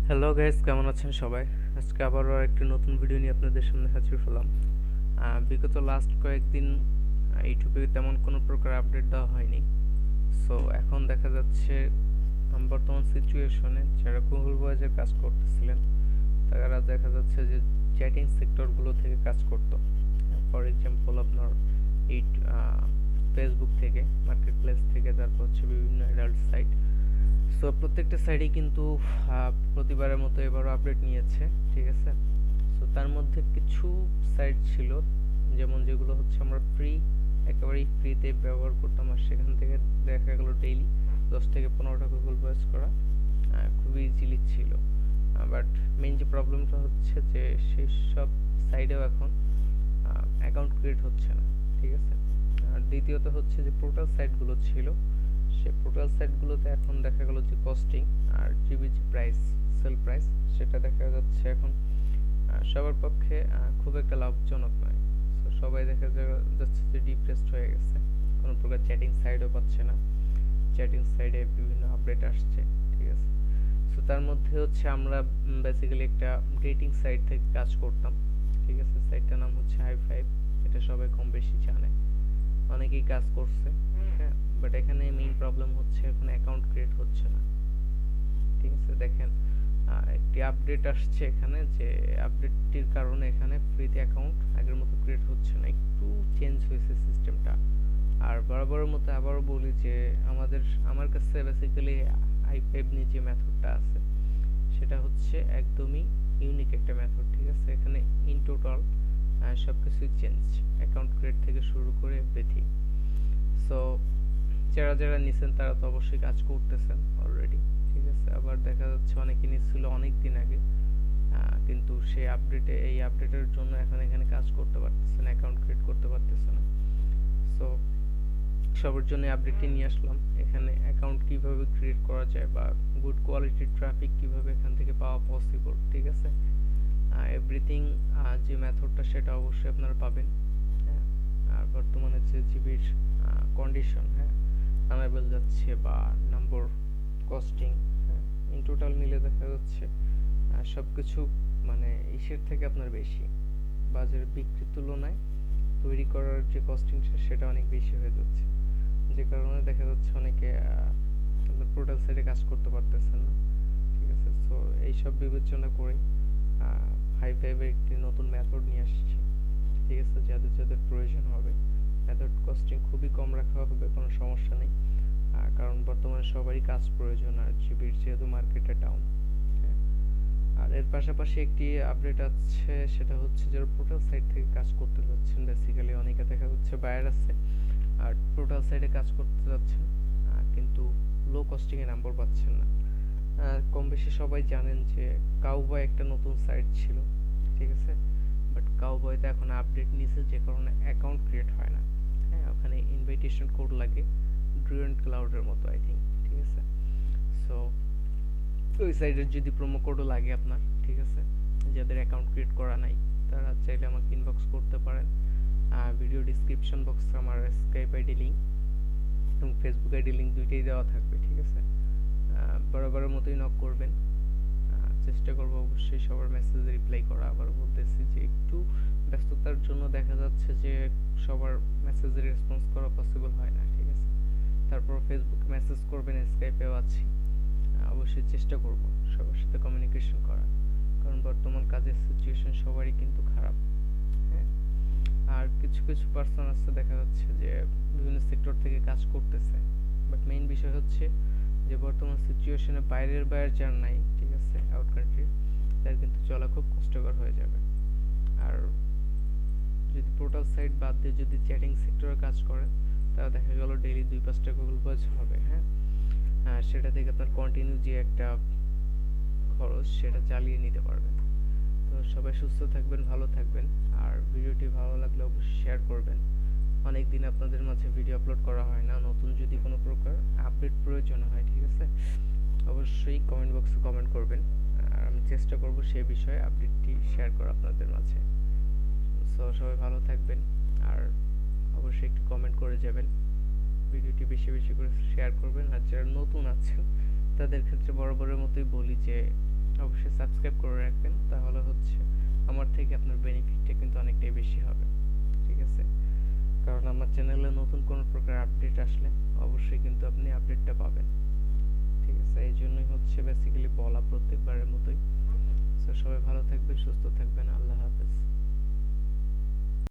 Hello guys, কেমন আছেন সবাই? আজকে আবারও একটি নতুন ভিডিও নিয়ে আপনাদের সামনে হাজির হলাম। বিগত লাস্ট কয়েকদিন ইউটিউবে তেমন কোনো প্রকার আপডেট দেওয়া হয়নি। সো এখন দেখা যাচ্ছে বর্তমান সিচুয়েশনে যারা গুগল ভয়েসের কাজ করতেছিলেন তারা দেখা যাচ্ছে যে চ্যাটিং সেক্টরগুলো থেকে কাজ করতো। ফর এক্সাম্পল আপনার এই ফেসবুক থেকে, মার্কেট প্লেস থেকে, তারপর হচ্ছে বিভিন্ন অ্যাডাল্ট সাইট। সো প্রত্যেকটা সাইডেই কিন্তু প্রতিবারের মতো এবারও আপডেট নিয়েছে, ঠিক আছে। সো তার মধ্যে কিছু সাইট ছিল যেমন যেগুলো হচ্ছে আমরা একেবারেই ফ্রিতে ব্যবহার করতাম, আর সেখান থেকে দেখা গেল ডেইলি 10 থেকে 15টা গুগল ভয়েস করা খুবই ইজিলি ছিল। বাট মেইন যে প্রবলেমটা হচ্ছে যে সেই সব সাইডেও এখন অ্যাকাউন্ট ক্রিয়েট হচ্ছে না, ঠিক আছে। আর দ্বিতীয়ত হচ্ছে যে পোর্টাল সাইটগুলো ছিল, সে পোর্টাল সাইটগুলোতে এখন দেখা গেল যে কস্টিং আর জিবি যে প্রাইস, সেল প্রাইস, সেটা দেখা যাচ্ছে এখন সবার পক্ষে খুব একটা লাভজনক নয়। তো সবাই দেখা যাচ্ছে যে ডিপ্রেসড হয়ে গেছে, কোনো প্রকার চ্যাটিং সাইটও পাচ্ছে না। চ্যাটিং সাইটে বিভিন্ন আপডেট আসছে, ঠিক আছে। সো তার মধ্যে হচ্ছে আমরা বেসিক্যালি একটা ডেটিং সাইট থেকে কাজ করতাম, ঠিক আছে। সাইটটার নাম হচ্ছে হাই5। এটা সবাই কম বেশি জানে, অনেকেই কাজ করছে, হ্যাঁ। বাট এখানে মেইন প্রবলেম হচ্ছে এখন অ্যাকাউন্ট ক্রিয়েট হচ্ছে না, ঠিক আছে। দেখেন একটি আপডেট আসছে এখানে, যে আপডেটটির কারণে এখানে ফ্রিতে অ্যাকাউন্ট আগের মতো ক্রিয়েট হচ্ছে না, একটু চেঞ্জ হয়েছে সিস্টেমটা। আর বরাবরের মতো আবারও বলি যে আমার কাছে বেসিক্যালি i5 নিয়ে যে মেথডটা আছে সেটা হচ্ছে একদমই ইউনিক একটা মেথড, ঠিক আছে। এখানে ইন টোটাল সব কিছুই চেঞ্জ, অ্যাকাউন্ট ক্রিয়েট থেকে শুরু করে এভরিথিং। সো যারা যারা নিছেন তারা তো অবশ্যই কাজ করতেছেন অলরেডি, ঠিক আছে। আবার দেখা যাচ্ছে অনেকে নিচ্ছিল অনেক দিন আগে, কিন্তু সেই এই আপডেটের জন্য এখন এখানে কাজ করতে পারতেছে না, অ্যাকাউন্ট ক্রিয়েট করতে পারতেছে না। সো সবার জন্য আপডেটটি নিয়ে আসলাম। এখানে অ্যাকাউন্ট কিভাবে ক্রিয়েট করা যায় বা গুড কোয়ালিটির ট্রাফিক কিভাবে এখান থেকে পাওয়া পসিবল, ঠিক আছে। এভরিথিং যে মেথডটা সেটা অবশ্যই আপনারা পাবেন, হ্যাঁ। আর বর্তমানে যে জিবির কন্ডিশন, হ্যাঁ, আনাবেল যাচ্ছে বা নম্বর, কস্টিং, হ্যাঁ, ইন টোটাল মিলে দেখা যাচ্ছে সব কিছু মানে ইসের থেকে আপনার বেশি, বাজারের বিক্রির তুলনায় তৈরি করার যে কস্টিংটা সেটা অনেক বেশি হয়ে যাচ্ছে, যে কারণে দেখা যাচ্ছে অনেকে আপনার পোর্টাল সাইটে কাজ করতে পারতেছেন না, ঠিক আছে। সো এইসব বিবেচনা করে হাই5 একটি নতুন মেথড নিয়ে আসছে, ঠিক আছে। যাদের যাদের প্রয়োজন হবে, মেথড কস্টিং খুবই কম রাখা হবে, কোনো সমস্যা নেই। কারণ বর্তমানে সবারই কাজ প্রয়োজন, আর জিবির যেহেতু মার্কেটে ডাউন, হ্যাঁ। আর এর পাশাপাশি একটি আপডেট আছে, সেটা হচ্ছে যারা পোর্টাল সাইট থেকে কাজ করতে যাচ্ছেন, বেসিক্যালি অনেকে দেখা যাচ্ছে বায়ার আছে আর পোর্টাল সাইটে কাজ করতে যাচ্ছেন, কিন্তু লো কস্টিং এ নাম্বার পাচ্ছেন না। কম বেশি সবাই জানেন যে কাউবয় একটা নতুন সাইট ছিল, ঠিক আছে। বাট কাউবয়তে এখন আপডেট নিছে, যে কারণে অ্যাকাউন্ট ক্রিয়েট হয় না, হ্যাঁ। ওখানে ইনভাইটেশন কোড লাগে, ড্রুয়েন্ট ক্লাউডের মতো আই থিঙ্ক, ঠিক আছে। সো ওই সাইডের যদি প্রোমো কোডও লাগে আপনার, ঠিক আছে, যাদের অ্যাকাউন্ট ক্রিয়েট করা নাই তারা চাইলে আমাকে ইনবক্স করতে পারেন। ভিডিও ডিসক্রিপশন বক্সে আমার স্কাইপ আইডি লিঙ্ক এবং ফেসবুক আইডি লিঙ্ক দুইটাই দেওয়া থাকবে, ঠিক আছে। বরাবরের মতোই নক করবেন, চেষ্টা করবো অবশ্যই সবার মেসেজে রিপ্লাই করা। আবার বলতেছি যে একটু ব্যস্ততার জন্য দেখা যাচ্ছে যে সবার মেসেজে রেসপন্স করা পসিবল হয় না, ঠিক আছে। তারপর ফেসবুকে মেসেজ করবেন, স্কাইপেও আছি, অবশ্যই চেষ্টা করব সবার সাথে কমিউনিকেশন করা, কারণ বর্তমান কাজের সিচুয়েশন সবারই কিন্তু খারাপ, হ্যাঁ। আর কিছু কিছু পার্সন আছে দেখা যাচ্ছে যে বিভিন্ন সেক্টর থেকে কাজ করতেছে, বাট মেইন বিষয় হচ্ছে যে বর্তমান সিচুয়েশনে বাইরের বায়ার যার নাই, ঠিক আছে, আউট কান্ট্রির, তার কিন্তু চলা খুব কষ্টকর হয়ে যাবে। আর যদি পোর্টাল সাইট বাদ দিয়ে যদি চ্যাটিং সেক্টরে কাজ করেন, তাহলে দেখা গেল ডেইলি 2-5টা গুগল ভয়েস হবে, হ্যাঁ। সেটা থেকে আপনার কন্টিনিউ যে একটা খরচ সেটা চালিয়ে নিতে পারবেন। তো সবাই সুস্থ থাকবেন, ভালো থাকবেন। আর ভিডিওটি ভালো লাগলে অবশ্যই শেয়ার করবেন। অনেক দিন আপনাদের মাঝে ভিডিও আপলোড করা হয় না, নতুন যদি কোনো প্রকার আপডেট প্রয়োজন হয়, ঠিক আছে, অবশ্যই কমেন্ট বক্সে কমেন্ট করবেন, আর আমি চেষ্টা করব সেই বিষয়ে আপডেটটি শেয়ার করা আপনাদের মাঝে। সো সবাই ভালো থাকবেন, আর অবশ্যই একটু কমেন্ট করে যাবেন, ভিডিওটি বেশি বেশি করে শেয়ার করবেন। আর যারা নতুন আছেন তাদের ক্ষেত্রে বরাবরের মতোই বলি যে অবশ্যই সাবস্ক্রাইব করে রাখবেন, তাহলে হচ্ছে আমার থেকে আপনার বেনিফিটটা কিন্তু অনেকটাই বেশি হবে। ঠিক আছে, কারণ আমার চ্যানেলে নতুন কোনো প্রকার আপডেট আসলে অবশ্যই কিন্তু আপনি আপডেটটা পাবেন। ঠিক আছে, এই জন্যই হচ্ছে বেসিক্যালি বলা প্রত্যেকবারের মতোই। সো সবাই ভালো থাকবেন, সুস্থ থাকবেন।